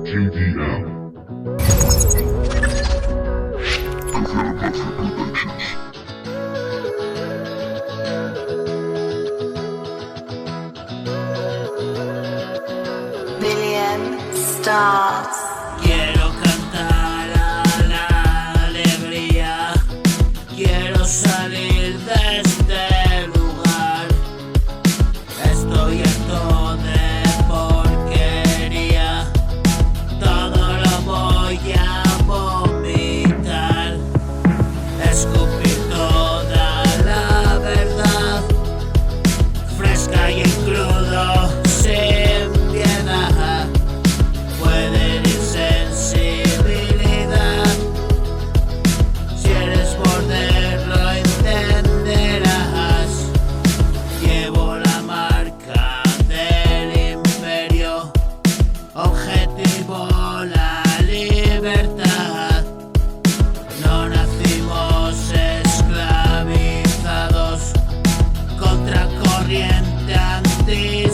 GDM. Productions. Billion stars. Quiero cantar a la alegría, quiero salir de este lugar. Estoy harto de porquería, todo lo voy a vomitar. Escupir toda la verdad, fresca y en crudo, sin piedad. Puede herir sensibilidad, si eres border lo entenderás. Llevo la marca del imperio, objetivo la libertad. No nacimos esclavizados, contracorriente anti